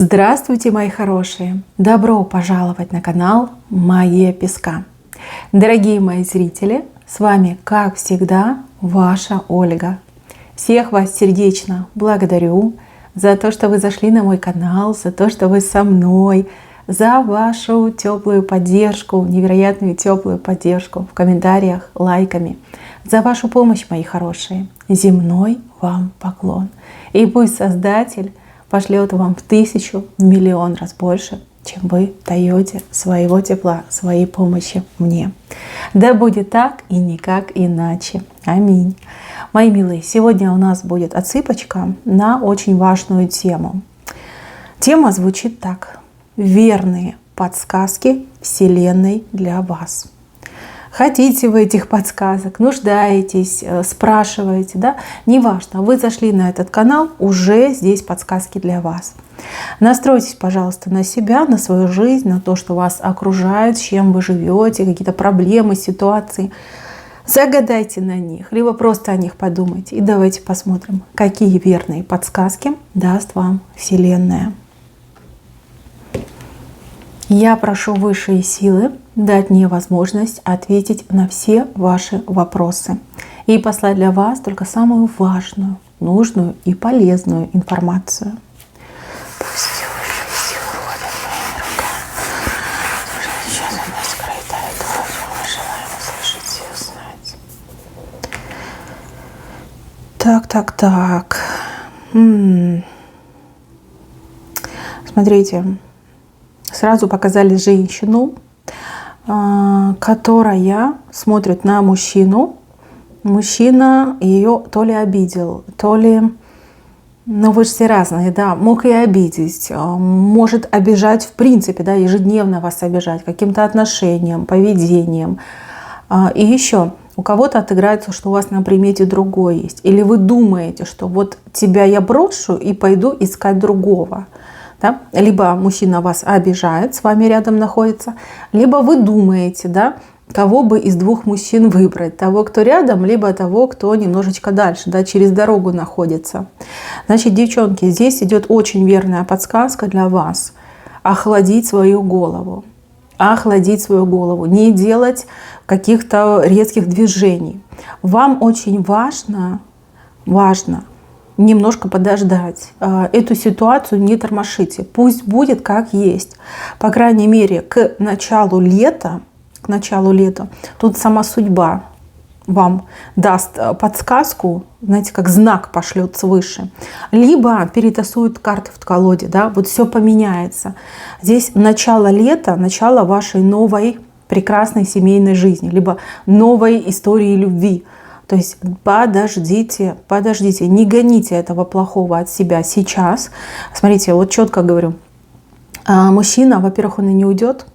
Здравствуйте, мои хорошие! Добро пожаловать на канал Магия Песка. Дорогие мои зрители, с вами, как всегда, ваша Ольга. Всех вас сердечно благодарю за то, что вы зашли на мой канал, за то, что вы со мной, за вашу теплую поддержку, невероятную теплую поддержку в комментариях, лайками, за вашу помощь, мои хорошие. Земной вам поклон. И пусть Создатель пошлет вам в 1000, в миллион раз больше, чем вы даете своего тепла, своей помощи мне. Да будет так и никак иначе. Аминь. Мои милые, сегодня у нас будет отсыпочка на очень важную тему. Тема звучит так. Верные подсказки Вселенной для вас. Хотите вы этих подсказок, нуждаетесь, спрашиваете, да? Неважно, вы зашли на этот канал, уже здесь подсказки для вас. Настройтесь, пожалуйста, на себя, на свою жизнь, на то, что вас окружает, с чем вы живете, какие-то проблемы, ситуации. Загадайте на них, либо просто о них подумайте. И давайте посмотрим, какие верные подсказки даст вам Вселенная. Я прошу высшие силы дать мне возможность ответить на все ваши вопросы и послать для вас только самую важную, нужную и полезную информацию. Пусть все высшие силы входят в мои руки. Сейчас у нас скрыто то, что мы желаем услышать и узнать. Так. Смотрите. Сразу показали женщину, которая смотрит на мужчину. Мужчина ее то ли обидел, то ли... Ну вы же все разные, да. Мог и обидеть, может обижать в принципе, да, ежедневно вас обижать каким-то отношением, поведением. И еще у кого-то отыграется, что у вас на примете другой есть. Или вы думаете, что вот тебя я брошу и пойду искать другого. Да? Либо мужчина вас обижает, с вами рядом находится, либо вы думаете, да, кого бы из двух мужчин выбрать. Того, кто рядом, либо того, кто немножечко дальше, да, через дорогу находится. Значит, девчонки, здесь идет очень верная подсказка для вас. Охладить свою голову. Охладить свою голову. Не делать каких-то резких движений. Вам очень важно немножко подождать. Эту ситуацию не тормошите. Пусть будет как есть. По крайней мере, к началу лета, тут сама судьба вам даст подсказку, знаете, как знак пошлет свыше. Либо перетасует карты в колоде, да, вот все поменяется. Здесь начало лета, начало вашей новой прекрасной семейной жизни, либо новой истории любви. То есть подождите, не гоните этого плохого от себя сейчас. Смотрите, вот четко говорю, мужчина, во-первых, он и не уйдет,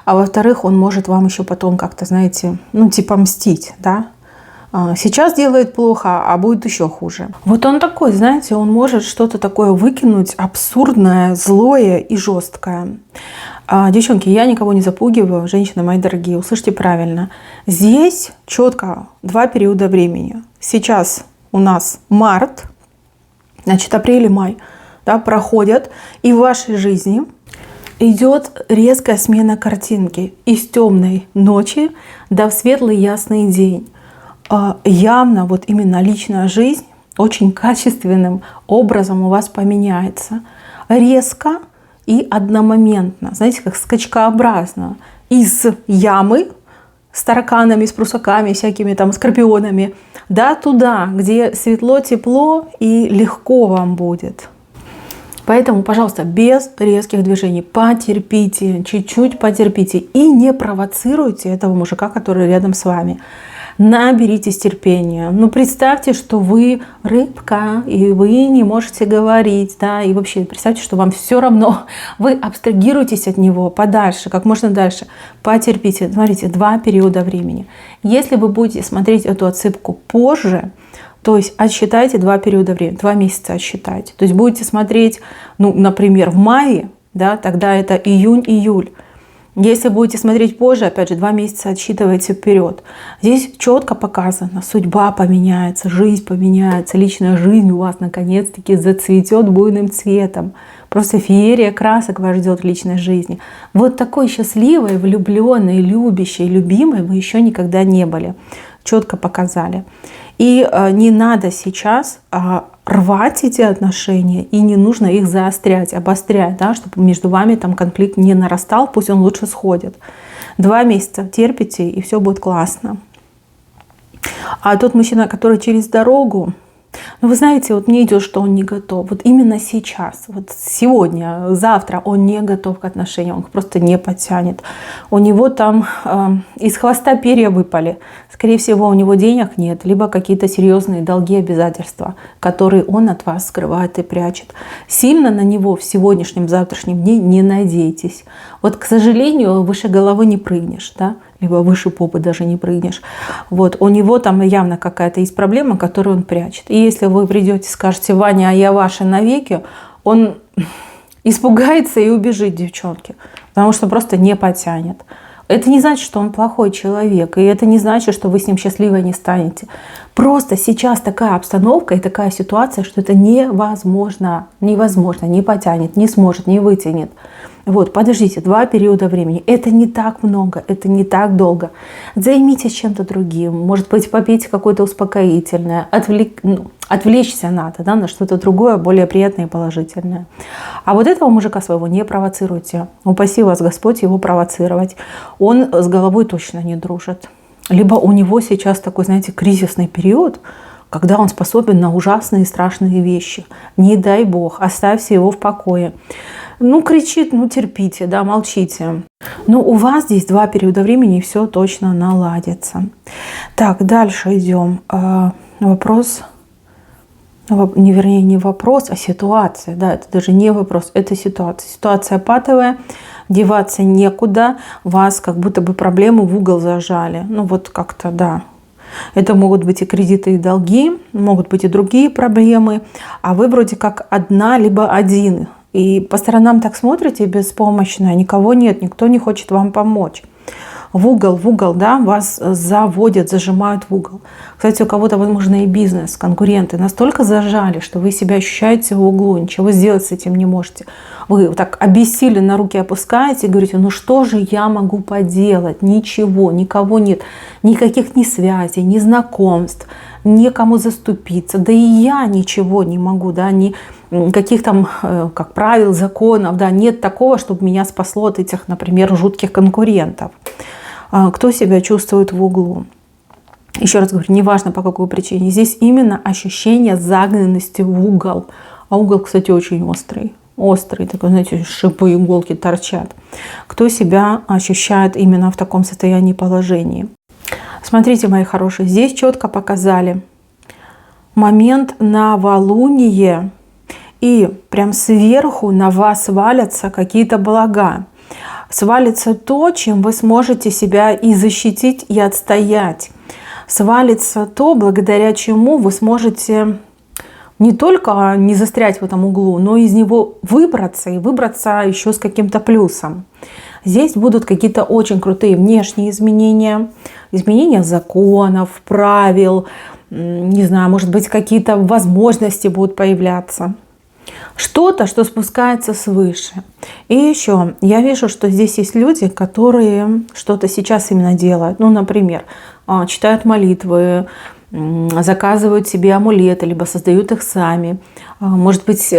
а во-вторых, он может вам еще потом как-то, знаете, ну типа мстить, да. Сейчас делает плохо, а будет еще хуже. Вот он такой, знаете, он может что-то такое выкинуть абсурдное, злое и жесткое. Девчонки, я никого не запугиваю, женщины мои дорогие, услышьте правильно. Здесь четко 2 периода времени. Сейчас у нас март, значит апрель и май, да, проходят, и в вашей жизни идет резкая смена картинки из темной ночи до в светлый ясный день. Явно вот именно личная жизнь очень качественным образом у вас поменяется. Резко и одномоментно, знаете, как скачкообразно. Из ямы с тараканами, с прусаками, всякими там скорпионами, да, туда, где светло, тепло и легко вам будет. Поэтому, пожалуйста, без резких движений потерпите, чуть-чуть потерпите и не провоцируйте этого мужика, который рядом с вами. Наберитесь терпения. Ну, представьте, что вы рыбка, и вы не можете говорить, да, и вообще представьте, что вам все равно. Вы абстрагируйтесь от него подальше, как можно дальше. Потерпите. Смотрите, 2 периода времени. Если вы будете смотреть эту отсыпку позже, то есть отсчитайте 2 периода времени, 2 месяца отсчитайте. То есть будете смотреть, ну, например, в мае, да, тогда это июнь-июль. Если будете смотреть позже, опять же, 2 месяца отсчитывайте вперед. Здесь четко показано, судьба поменяется, жизнь поменяется, личная жизнь у вас наконец-таки зацветет буйным цветом. Просто феерия красок вас ждет в личной жизни. Вот такой счастливой, влюбленной, любящей, любимой вы еще никогда не были. Четко показали. И не надо сейчас рвать эти отношения, и не нужно их заострять, обострять, да, чтобы между вами там конфликт не нарастал, пусть он лучше сходит. 2 месяца терпите, и все будет классно. А тот мужчина, который через дорогу, ну вы знаете, вот мне идет, что он не готов. Вот именно сейчас, вот сегодня, завтра он не готов к отношениям, он просто не потянет. У него там из хвоста перья выпали. Скорее всего, у него денег нет, либо какие-то серьезные долги, обязательства, которые он от вас скрывает и прячет. Сильно на него в сегодняшнем, завтрашнем дне не надейтесь. Вот, к сожалению, выше головы не прыгнешь, да? Либо выше попы даже не прыгнешь. Вот, у него там явно какая-то есть проблема, которую он прячет. И если вы придете, скажете: Ваня, а я ваша навеки, он испугается и убежит, девчонки, потому что просто не потянет. Это не значит, что он плохой человек, и это не значит, что вы с ним счастливы не станете. Просто сейчас такая обстановка и такая ситуация, что это невозможно, не потянет, не сможет, не вытянет. Вот, подождите, 2 периода времени. Это не так много, это не так долго. Займитесь чем-то другим. Может быть, попейте какое-то успокоительное. Отвлечься надо, да, на что-то другое, более приятное и положительное. А вот этого мужика своего не провоцируйте. Упаси вас Господь его провоцировать. Он с головой точно не дружит. Либо у него сейчас такой, знаете, кризисный период, когда он способен на ужасные и страшные вещи. Не дай Бог, оставьте его в покое. Ну, кричит, ну, терпите, да, молчите. Но у вас здесь 2 периода времени, и все точно наладится. Так, дальше идем. Вопрос, не вопрос, а ситуация. Да, это даже не вопрос, это ситуация. Ситуация патовая, деваться некуда, вас как будто бы проблему в угол зажали. Ну, вот как-то, да. Это могут быть и кредиты, и долги, могут быть и другие проблемы. А вы вроде как одна, либо один. И по сторонам так смотрите беспомощно, никого нет, никто не хочет вам помочь. В угол, да, вас заводят, зажимают в угол. Кстати, у кого-то, возможно, и бизнес, конкуренты настолько зажали, что вы себя ощущаете в углу, ничего сделать с этим не можете. Вы так обессиленно на руки опускаете и говорите: ну что же я могу поделать? Ничего, никого нет, никаких ни связей, ни знакомств, некому заступиться. Да и я ничего не могу, да, никаких там, как правил, законов, да, нет такого, чтобы меня спасло от этих, например, жутких конкурентов. Кто себя чувствует в углу? Еще раз говорю, неважно по какой причине. Здесь именно ощущение загнанности в угол. А угол, кстати, очень острый. Острый, такой, знаете, шипы, иголки торчат. Кто себя ощущает именно в таком состоянии положения? Смотрите, мои хорошие, здесь четко показали момент новолуния. И прям сверху на вас свалятся какие-то блага. Свалится то, чем вы сможете себя и защитить, и отстоять. Свалится то, благодаря чему вы сможете не только не застрять в этом углу, но из него выбраться, и выбраться еще с каким-то плюсом. Здесь будут какие-то очень крутые внешние изменения, изменения законов, правил, не знаю, может быть, какие-то возможности будут появляться. Что-то, что спускается свыше. И еще я вижу, что здесь есть люди, которые что-то сейчас именно делают. Ну, например, читают молитвы, заказывают себе амулеты, либо создают их сами. Может быть,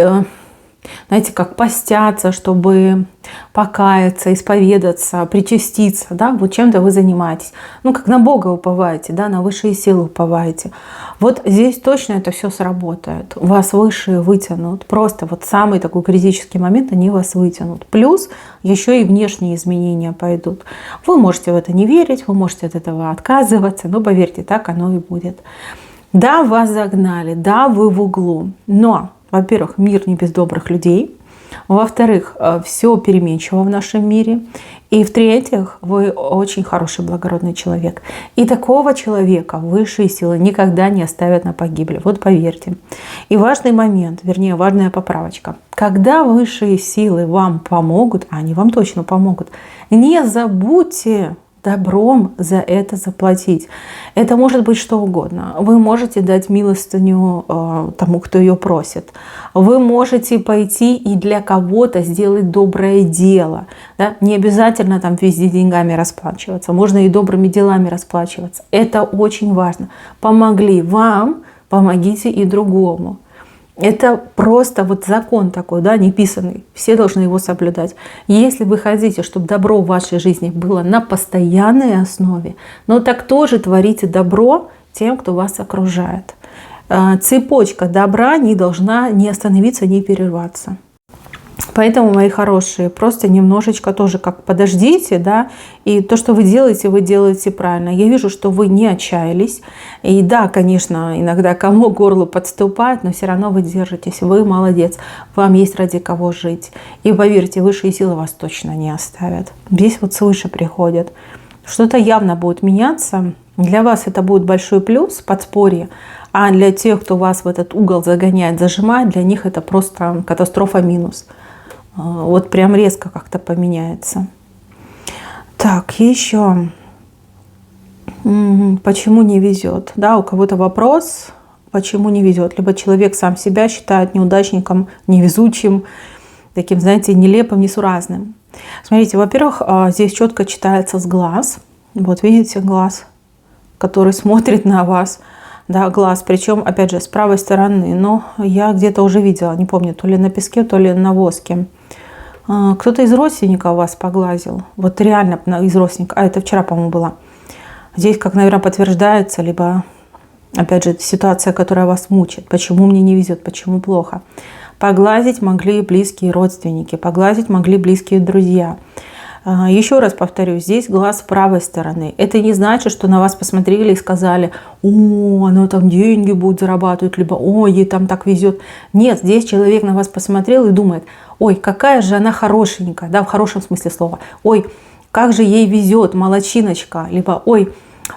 знаете, как постятся, чтобы покаяться, исповедаться, причаститься, да, вот чем-то вы занимаетесь. Ну, как на Бога уповаете, да, на высшие силы уповаете. Вот здесь точно это все сработает. Вас высшие вытянут. Просто вот самый такой критический момент они вас вытянут. Плюс еще и внешние изменения пойдут. Вы можете в это не верить, вы можете от этого отказываться, но поверьте, так оно и будет. Да, вас загнали, да, вы в углу, но во-первых, мир не без добрых людей. Во-вторых, все переменчиво в нашем мире. И в-третьих, вы очень хороший, благородный человек. И такого человека высшие силы никогда не оставят на погибель. Вот поверьте. И важный момент, вернее, важная поправочка. Когда высшие силы вам помогут, а они вам точно помогут, не забудьте добром за это заплатить. Это может быть что угодно. Вы можете дать милостыню тому, кто ее просит. Вы можете пойти и для кого-то сделать доброе дело. Да? Не обязательно там везде деньгами расплачиваться. Можно и добрыми делами расплачиваться. Это очень важно. Помогли вам, помогите и другому. Это просто вот закон такой, да, неписанный. Все должны его соблюдать. Если вы хотите, чтобы добро в вашей жизни было на постоянной основе, но так тоже творите добро тем, кто вас окружает. Цепочка добра не должна ни остановиться, ни прерваться. Поэтому, мои хорошие, просто немножечко тоже как подождите, да, и то, что вы делаете правильно. Я вижу, что вы не отчаялись. И да, конечно, иногда комок к горлу подступает, но все равно вы держитесь. Вы молодец, вам есть ради кого жить. И поверьте, высшие силы вас точно не оставят. Здесь вот свыше приходят. Что-то явно будет меняться. Для вас это будет большой плюс, подспорье. А для тех, кто вас в этот угол загоняет, зажимает, для них это просто катастрофа минус. Вот прям резко как-то поменяется. Так, еще. Почему не везет? Да, у кого-то вопрос, почему не везет. Либо человек сам себя считает неудачником, невезучим, таким, знаете, нелепым, несуразным. Смотрите, во-первых, здесь четко читается с глаз. Вот видите глаз, который смотрит на вас. Да, глаз, причем, опять же, с правой стороны. Но я где-то уже видела, не помню, то ли на песке, то ли на воске. Кто-то из родственников вас поглазил. Вот реально из родственников. А это вчера, по-моему, было. Здесь, как, наверное, подтверждается, либо, опять же, ситуация, которая вас мучает. Почему мне не везет, почему плохо. Поглазить могли близкие родственники, поглазить могли близкие друзья. Еще раз повторю, здесь глаз с правой стороны. Это не значит, что на вас посмотрели и сказали: о, она там деньги будет зарабатывать, либо ой, ей там так везет. Нет, здесь человек на вас посмотрел и думает: ой, какая же она хорошенькая, да, в хорошем смысле слова. Ой, как же ей везет, молодчиночка, либо ой,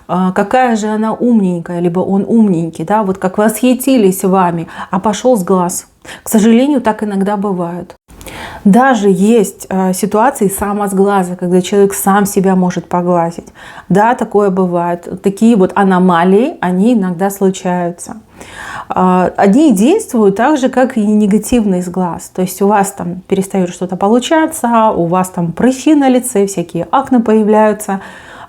какая же она умненькая, либо он умненький, да, вот как восхитились вами, а пошел с глаз. К сожалению, так иногда бывает. Даже есть ситуации самосглаза, когда человек сам себя может поглазить. Да, такое бывает. Такие вот аномалии, они иногда случаются. Одни действуют так же, как и негативный сглаз. То есть у вас там перестает что-то получаться, у вас там прыщи на лице, всякие акне появляются.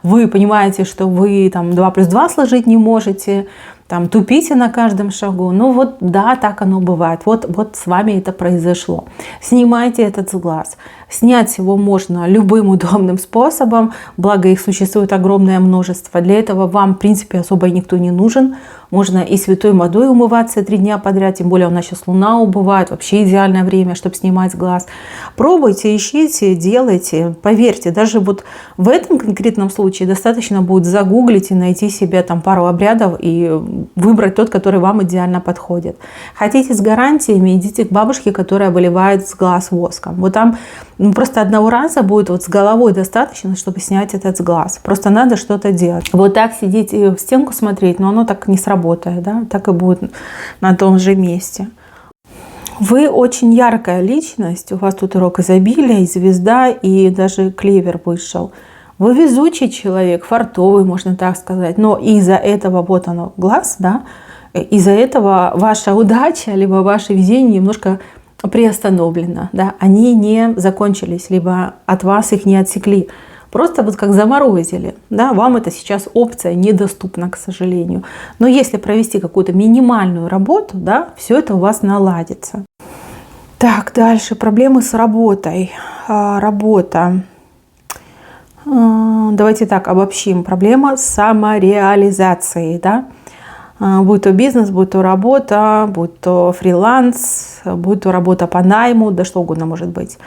Вы понимаете, что вы там 2 + 2 сложить не можете, там тупите на каждом шагу. Ну вот да, так оно бывает. Вот с вами это произошло. Снимайте этот глаз. Снять его можно любым удобным способом, благо их существует огромное множество. Для этого вам, в принципе, особо никто не нужен. Можно и святой водой умываться 3 дня подряд, тем более у нас сейчас луна убывает, вообще идеальное время, чтобы снимать глаз. Пробуйте, ищите, делайте. Поверьте, даже вот в этом конкретном случае достаточно будет загуглить и найти себе там пару обрядов и выбрать тот, который вам идеально подходит. Хотите с гарантиями, идите к бабушке, которая выливает с глаз воском. Вот там просто одного раза будет вот с головой достаточно, чтобы снять этот глаз. Просто надо что-то делать. Вот так сидеть и в стенку смотреть, но оно так не сработает, да? Так и будет на том же месте. Вы очень яркая личность, у вас тут урок изобилия, и звезда, и даже клевер вышел. Вы везучий человек, фартовый, можно так сказать, но из-за этого вот оно глаз, да, из-за этого ваша удача, либо ваше везение немножко приостановлено, да, они не закончились, либо от вас их не отсекли, просто вот как заморозили, да, вам это сейчас опция недоступна, к сожалению. Но если провести какую-то минимальную работу, да, все это у вас наладится. Так, дальше проблемы с работой. Работа. Давайте так обобщим. Проблема с самореализацией, да. Будь то бизнес, будь то работа, будь то фриланс, будь то работа по найму, да что угодно может быть.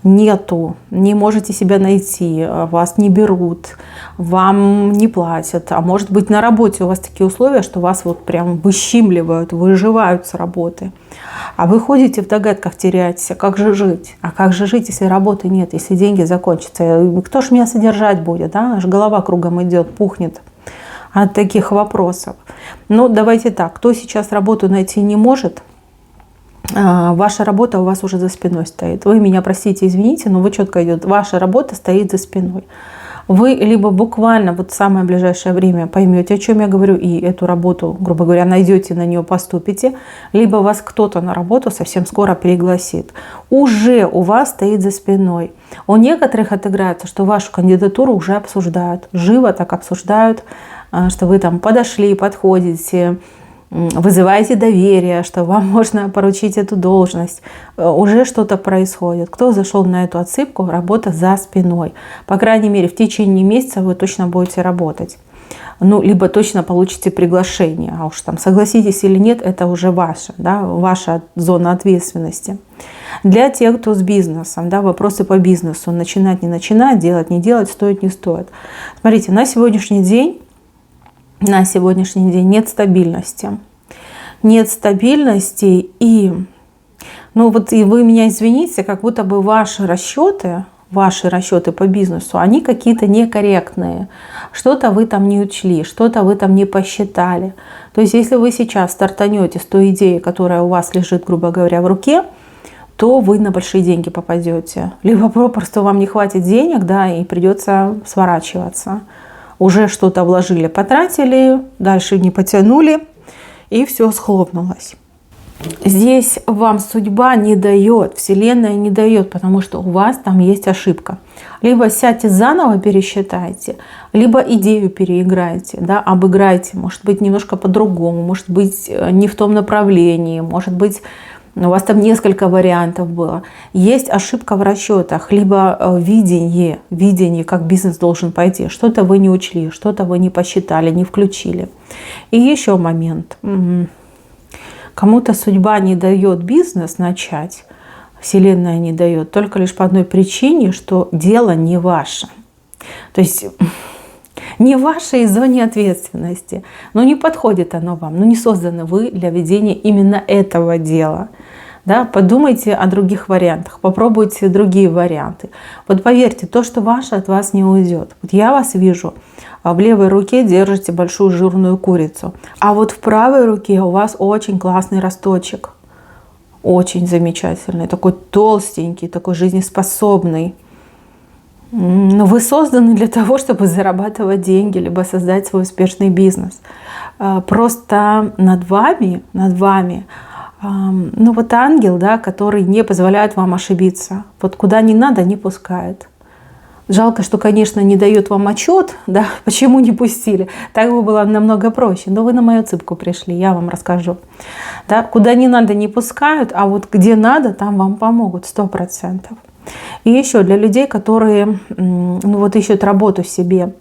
Нету, не можете себя найти, вас не берут, вам не платят. А может быть, на работе у вас такие условия, что вас вот прям выщимливают, выживают с работы. А вы ходите в догадках, теряетесь, а как же жить? А как же жить, если работы нет, если деньги закончатся? Кто ж меня содержать будет? Да? Аж голова кругом идет, пухнет от таких вопросов. Но давайте так, кто сейчас работу найти не может, ваша работа у вас уже за спиной стоит. Вы меня простите, извините, но вы четко идет. Ваша работа стоит за спиной. Вы либо буквально вот в самое ближайшее время поймете, о чем я говорю, и эту работу, грубо говоря, найдете, на нее поступите, либо вас кто-то на работу совсем скоро пригласит. Уже у вас стоит за спиной. У некоторых отыграется, что вашу кандидатуру уже обсуждают, живо так обсуждают, что вы там подошли, подходите, вызываете доверие, что вам можно поручить эту должность. Уже что-то происходит. Кто зашел на эту отсыпку, работа за спиной. По крайней мере, в течение месяца вы точно будете работать. Ну, либо точно получите приглашение. А уж там согласитесь или нет, это уже ваше, да, ваша зона ответственности. Для тех, кто с бизнесом, да, вопросы по бизнесу. Начинать, не начинать, делать, не делать, стоит, не стоит. Смотрите, на сегодняшний день нет стабильности. Нет стабильности, и, ну вот и вы меня извините, как будто бы ваши расчеты по бизнесу, они какие-то некорректные. Что-то вы там не учли, что-то вы там не посчитали. То есть если вы сейчас стартанете с той идеей, которая у вас лежит, грубо говоря, в руке, то вы на большие деньги попадете. Либо просто вам не хватит денег, да, и придется сворачиваться. Уже что-то вложили, потратили, дальше не потянули, и все схлопнулось. Здесь вам судьба не дает, Вселенная не дает, потому что у вас там есть ошибка. Либо сядьте заново, пересчитайте, либо идею переиграйте, да, обыграйте, может быть, немножко по-другому, может быть, не в том направлении, может быть, у вас там несколько вариантов было. Есть ошибка в расчетах, либо видение, как бизнес должен пойти. Что-то вы не учли, что-то вы не посчитали, не включили. И еще момент. Кому-то судьба не дает бизнес начать, Вселенная не дает, только лишь по одной причине, что дело не ваше. То есть не в вашей зоне ответственности. Но не подходит оно вам, не созданы вы для ведения именно этого дела. Да, подумайте о других вариантах, попробуйте другие варианты. Вот поверьте, то, что ваше, от вас не уйдет. Вот я вас вижу, в левой руке держите большую жирную курицу, а вот в правой руке у вас очень классный росточек. Очень замечательный, такой толстенький, такой жизнеспособный. Но вы созданы для того, чтобы зарабатывать деньги, либо создать свой успешный бизнес. Просто над вами, ну вот ангел, да, который не позволяет вам ошибиться. Вот куда не надо, не пускает. Жалко, что, конечно, не дает вам отчет, да, почему не пустили. Так бы было намного проще. Но вы на мою цыпку пришли, я вам расскажу. Да, куда не надо, не пускают, а вот где надо, там вам помогут 100%. И еще для людей, которые ищут работу в себе.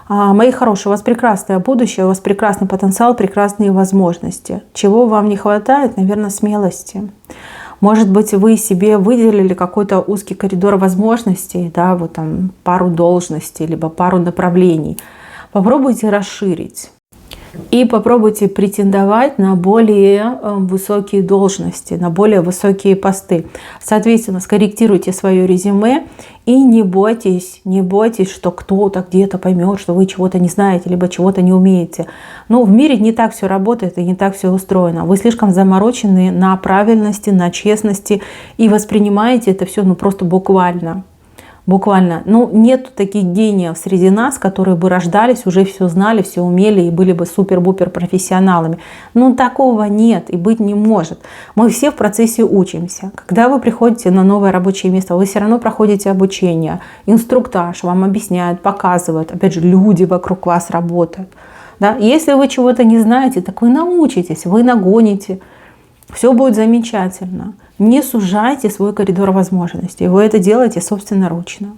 Мои хорошие, у вас прекрасное будущее, у вас прекрасный потенциал, прекрасные возможности. Чего вам не хватает? Наверное, смелости. Может быть, вы себе выделили какой-то узкий коридор возможностей, да, вот там пару должностей, либо пару направлений. Попробуйте расширить. И попробуйте претендовать на более высокие должности, на более высокие посты. Соответственно, скорректируйте свое резюме и не бойтесь, что кто-то где-то поймет, что вы чего-то не знаете, либо чего-то не умеете. Но в мире не так все работает и не так все устроено. Вы слишком заморочены на правильности, на честности и воспринимаете это все просто буквально. Буквально. Нету таких гениев среди нас, которые бы рождались, уже все знали, все умели и были бы супер-бупер профессионалами. Такого нет и быть не может. Мы все в процессе учимся. Когда вы приходите на новое рабочее место, вы все равно проходите обучение, инструктаж, вам объясняют, показывают. Опять же, люди вокруг вас работают. Да? Если вы чего-то не знаете, так вы научитесь, вы нагоните. Все будет замечательно. Не сужайте свой коридор возможностей. Вы это делаете собственноручно.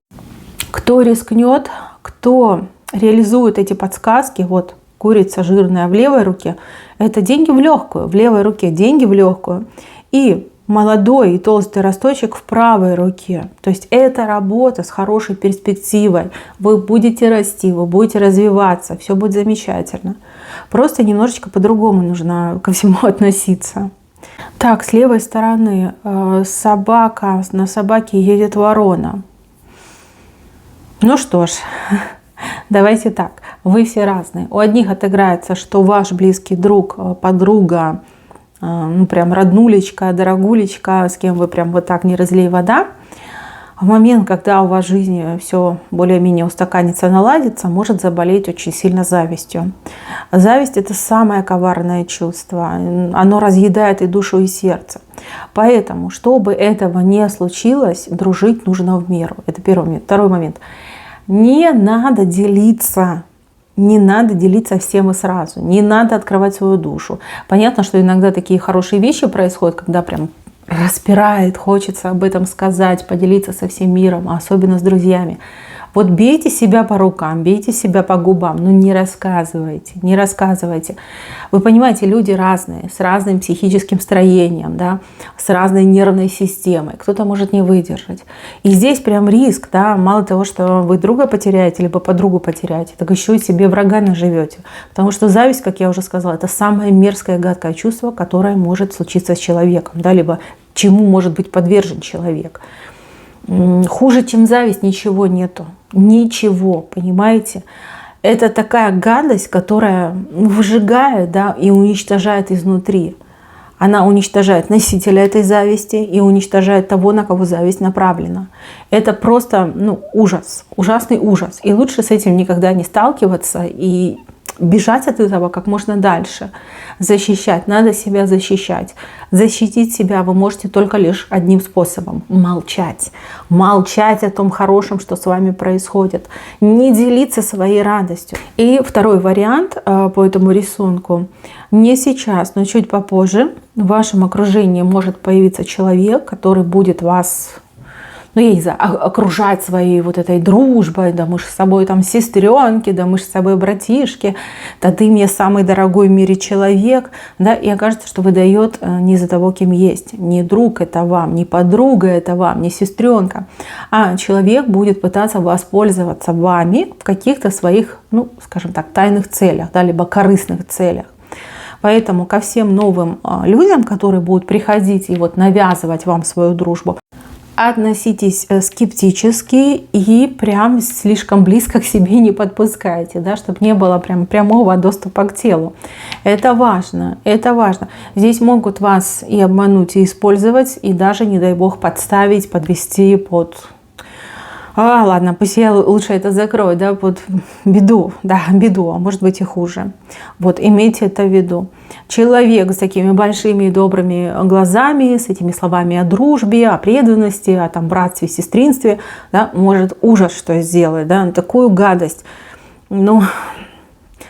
Кто рискнет, кто реализует эти подсказки, вот курица жирная в левой руке, это деньги в легкую. В левой руке деньги в легкую. И молодой и толстый росточек в правой руке. То есть это работа с хорошей перспективой. Вы будете расти, вы будете развиваться. Все будет замечательно. Просто немножечко по-другому нужно ко всему относиться. Так, с левой стороны собака, на собаке едет ворона. Ну что ж, давайте так, вы все разные. У одних отыграется, что ваш близкий друг, подруга, прям роднулечка, дорогулечка, с кем вы прям вот так не разлей вода, в момент, когда у вас в жизни все более-менее устаканится, наладится, может заболеть очень сильно завистью. Зависть – это самое коварное чувство. Оно разъедает и душу, и сердце. Поэтому, чтобы этого не случилось, дружить нужно в меру. Это первый момент. Второй момент. Не надо делиться. Не надо делиться всем и сразу. Не надо открывать свою душу. Понятно, что иногда такие хорошие вещи происходят, когда прям распирает, хочется об этом сказать, поделиться со всем миром, особенно с друзьями. Вот бейте себя по рукам, бейте себя по губам, но не рассказывайте, не рассказывайте. Вы понимаете, люди разные, с разным психическим строением, да, с разной нервной системой. Кто-то может не выдержать. И здесь прям риск, да, мало того, что вы друга потеряете, либо подругу потеряете, так еще и себе врага наживете. Потому что зависть, как я уже сказала, это самое мерзкое, гадкое чувство, которое может случиться с человеком, да, либо чему может быть подвержен человек. Хуже, чем зависть, ничего нету. Ничего, понимаете? Это такая гадость, которая выжигает, да, и уничтожает изнутри. Она уничтожает носителя этой зависти и уничтожает того, на кого зависть направлена. Это просто ужас, ужасный ужас. И лучше с этим никогда не сталкиваться и бежать от этого как можно дальше. Защищать, надо себя защищать. Защитить себя вы можете только лишь одним способом – молчать. Молчать о том хорошем, что с вами происходит. Не делиться своей радостью. И второй вариант по этому рисунку. Не сейчас, но чуть попозже в вашем окружении может появиться человек, который будет вас, я не знаю, окружать своей вот этой дружбой, да мы же с собой там сестренки, да мы же с собой братишки, да ты мне самый дорогой в мире человек, да, и окажется, что выдает не за того, кем есть. Не друг это вам, не подруга это вам, не сестренка, а человек будет пытаться воспользоваться вами в каких-то своих, скажем так, тайных целях, да, либо корыстных целях. Поэтому ко всем новым людям, которые будут приходить и вот навязывать вам свою дружбу, относитесь скептически и прям слишком близко к себе не подпускайте, да, чтобы не было прям прямого доступа к телу. Это важно, это важно. Здесь могут вас и обмануть, и использовать, и даже, не дай бог, подставить, подвести под... ладно, пусть я лучше это закрою, да, под беду, а может быть и хуже. Вот, имейте это в виду. Человек с такими большими и добрыми глазами, с этими словами о дружбе, о преданности, о там братстве, сестринстве, да, может ужас что сделать, да, такую гадость.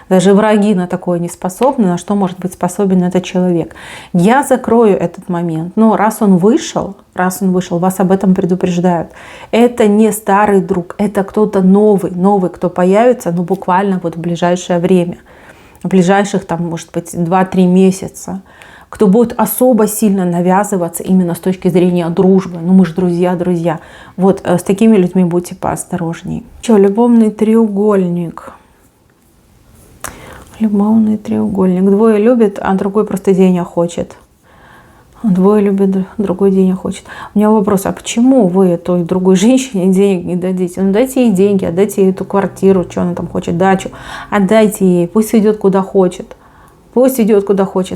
Даже враги на такое не способны, на что может быть способен этот человек. Я закрою этот момент, но раз он вышел, вас об этом предупреждают. Это не старый друг, это кто-то новый, кто появится, буквально вот в ближайшее время. В ближайших, может быть, 2-3 месяца. Кто будет особо сильно навязываться именно с точки зрения дружбы. Мы же друзья. Вот с такими людьми будьте поосторожней. Любовный треугольник. Любовный треугольник. Двое любят, а другой просто денег хочет. Двое любят, другой денег хочет. У меня вопрос, а почему вы той другой женщине денег не дадите? Дайте ей деньги, отдайте ей эту квартиру, что она там хочет, дачу. Отдайте ей, пусть идет куда хочет.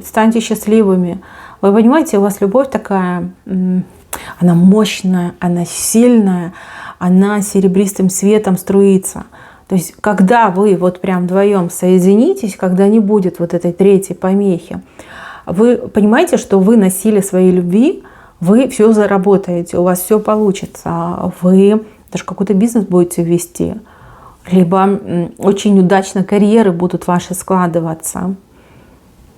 Станьте счастливыми. Вы понимаете, у вас любовь такая, она мощная, она сильная, она серебристым светом струится. То есть, когда вы вот прям вдвоем соединитесь, когда не будет вот этой третьей помехи, вы понимаете, что вы на силе своей любви, вы все заработаете, у вас все получится, вы даже какой-то бизнес будете вести, либо очень удачно карьеры будут ваши складываться.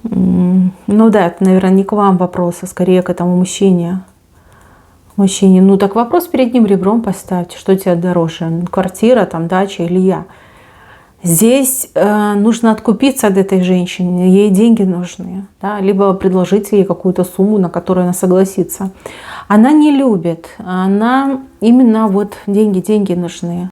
Это, наверное, не к вам вопрос, а скорее к этому мужчине. Так вопрос перед ним ребром поставьте, что тебе дороже, квартира, дача или я. Здесь нужно откупиться от этой женщины, ей деньги нужны, да, либо предложить ей какую-то сумму, на которую она согласится. Она не любит, она именно вот деньги нужны.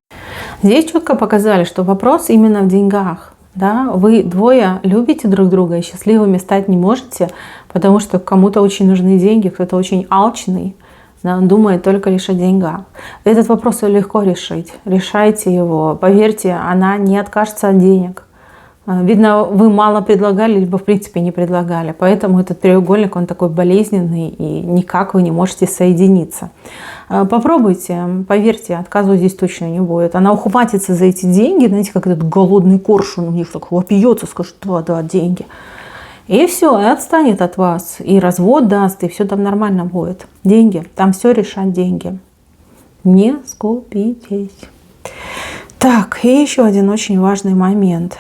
Здесь четко показали, что вопрос именно в деньгах. Да? Вы двое любите друг друга и счастливыми стать не можете, потому что кому-то очень нужны деньги, кто-то очень алчный. Да, он думает только лишь о деньгах. Этот вопрос легко решить. Решайте его. Поверьте, она не откажется от денег. Видно, вы мало предлагали, либо в принципе не предлагали. Поэтому этот треугольник, он такой болезненный, и никак вы не можете соединиться. Попробуйте, поверьте, отказу здесь точно не будет. Она ухватится за эти деньги, знаете, как этот голодный коршун у них так вопьется, скажет: да, деньги. И все, и отстанет от вас, и развод даст, и все там нормально будет. Деньги, там все решат деньги. Не скупитесь. Так, и еще один очень важный момент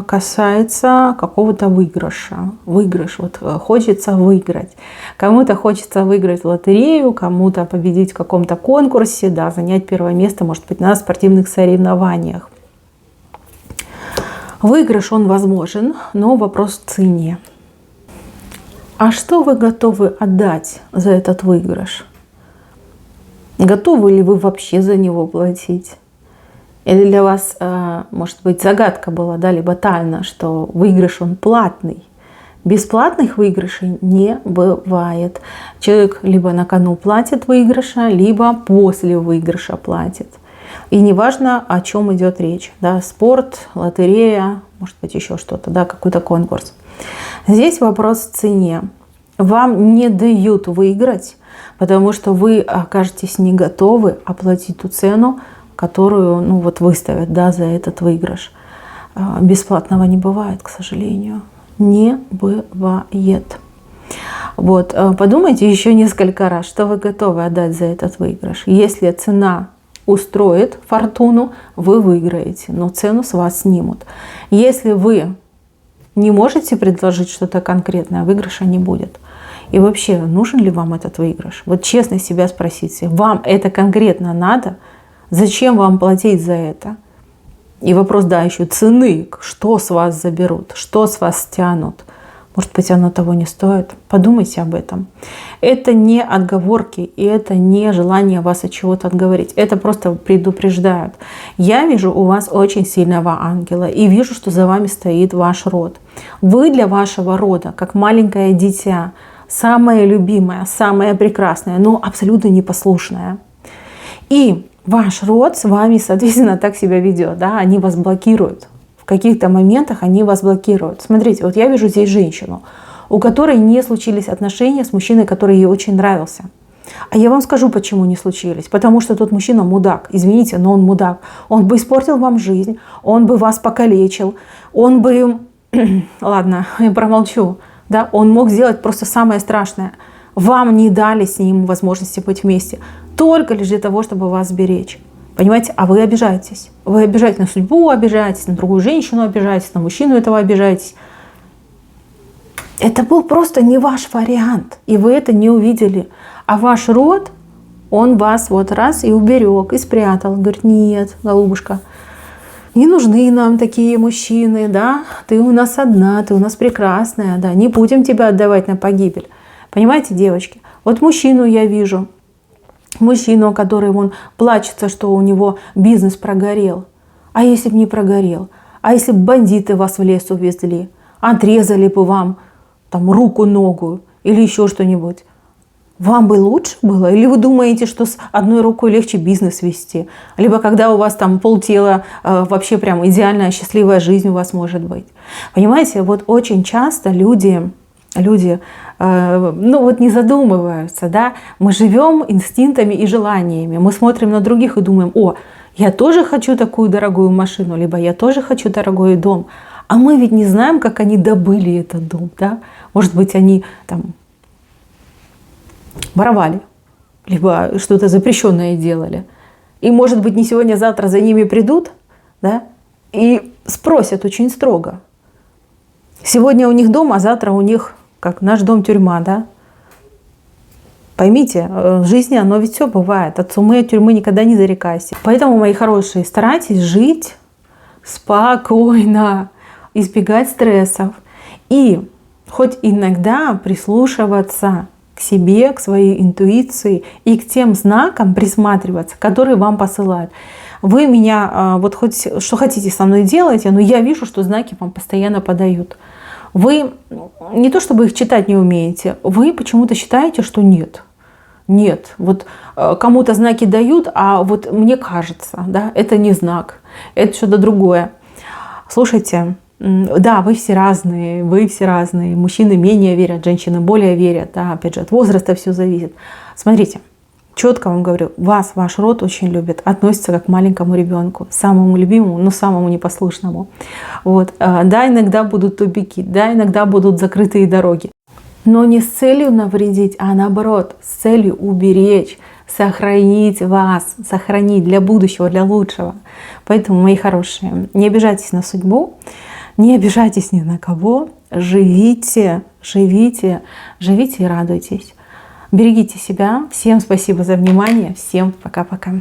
касается какого-то выигрыша. Выигрыш, вот хочется выиграть. Кому-то хочется выиграть в лотерею, кому-то победить в каком-то конкурсе, да, занять первое место, может быть, на спортивных соревнованиях. Выигрыш, он возможен, но вопрос в цене. А что вы готовы отдать за этот выигрыш? Готовы ли вы вообще за него платить? Или для вас, может быть, загадка была, да, либо тайна, что выигрыш, он платный. Бесплатных выигрышей не бывает. Человек либо на кону платит выигрыша, либо после выигрыша платит. И неважно, о чем идет речь. Да, спорт, лотерея, может быть, еще что-то, да, какой-то конкурс. Здесь вопрос в цене. Вам не дают выиграть, потому что вы окажетесь не готовы оплатить ту цену, которую, ну, вот выставят, да, за этот выигрыш. Бесплатного не бывает, к сожалению. Не бывает. Вот, подумайте еще несколько раз, что вы готовы отдать за этот выигрыш. Если цена устроит фортуну, вы выиграете, но цену с вас снимут. Если вы не можете предложить что-то конкретное, выигрыша не будет. И вообще, нужен ли вам этот выигрыш? Вот честно себя спросите, вам это конкретно надо? Зачем вам платить за это? И вопрос, да, еще цены. Что с вас заберут? Что с вас стянут? Может быть, оно того не стоит? Подумайте об этом. Это не отговорки, и это не желание вас от чего-то отговорить. Это просто предупреждают. Я вижу у вас очень сильного ангела и вижу, что за вами стоит ваш род. Вы для вашего рода, как маленькое дитя, самое любимое, самое прекрасное, но абсолютно непослушное. И ваш род с вами, соответственно, так себя ведет. Да? Они вас блокируют. В каких-то моментах они вас блокируют. Смотрите, вот я вижу здесь женщину, у которой не случились отношения с мужчиной, который ей очень нравился. А я вам скажу, почему не случились. Потому что тот мужчина мудак. Извините, но он мудак. Он бы испортил вам жизнь, он бы вас покалечил, он бы... Ладно, я промолчу. Да? Он мог сделать просто самое страшное. Вам не дали с ним возможности быть вместе. Только лишь для того, чтобы вас сберечь. Понимаете? А вы обижаетесь. Вы обижаетесь на судьбу, обижаетесь на другую женщину, обижаетесь на мужчину этого, обижаетесь. Это был просто не ваш вариант. И вы это не увидели. А ваш род, он вас вот раз и уберег, и спрятал. Говорит: нет, голубушка, не нужны нам такие мужчины, да? Ты у нас одна, ты у нас прекрасная, да? Не будем тебя отдавать на погибель. Понимаете, девочки? Вот мужчину я вижу. Мужчину, который вон плачется, что у него бизнес прогорел. А если бы не прогорел? А если бы бандиты вас в лес увезли? Отрезали бы вам там руку, ногу или еще что-нибудь? Вам бы лучше было? Или вы думаете, что с одной рукой легче бизнес вести? Либо когда у вас там полтела, вообще прям идеальная счастливая жизнь у вас может быть. Понимаете, вот очень часто люди ну вот не задумываются, да, мы живем инстинктами и желаниями, мы смотрим на других и думаем: о, я тоже хочу такую дорогую машину, либо я тоже хочу дорогой дом, а мы ведь не знаем, как они добыли этот дом, да, может быть, они там воровали, либо что-то запрещенное делали, и может быть не сегодня, а завтра за ними придут, да, и спросят очень строго. Сегодня у них дом, а завтра у них, как наш дом, тюрьма, да? Поймите, в жизни оно ведь все бывает. От суммы, от тюрьмы никогда не зарекайся. Поэтому, мои хорошие, старайтесь жить спокойно, избегать стрессов. И хоть иногда прислушиваться к себе, к своей интуиции и к тем знакам присматриваться, которые вам посылают. Вы меня, вот хоть что хотите со мной делайте, но я вижу, что знаки вам постоянно подают. Вы не то чтобы их читать не умеете, вы почему-то считаете, что нет. Нет, вот кому-то знаки дают, а вот мне кажется, да, это не знак, это что-то другое. Слушайте, Да, вы все разные, Мужчины менее верят, женщины более верят. Да, опять же, от возраста все зависит. Смотрите, четко вам говорю, вас ваш род очень любит, относится как к маленькому ребенку, самому любимому, но самому непослушному. Вот. Да, иногда будут тупики, да, иногда будут закрытые дороги. Но не с целью навредить, а наоборот, с целью уберечь, сохранить вас, сохранить для будущего, для лучшего. Поэтому, мои хорошие, не обижайтесь на судьбу, не обижайтесь ни на кого, живите, живите, живите и радуйтесь. Берегите себя. Всем спасибо за внимание. Всем пока-пока.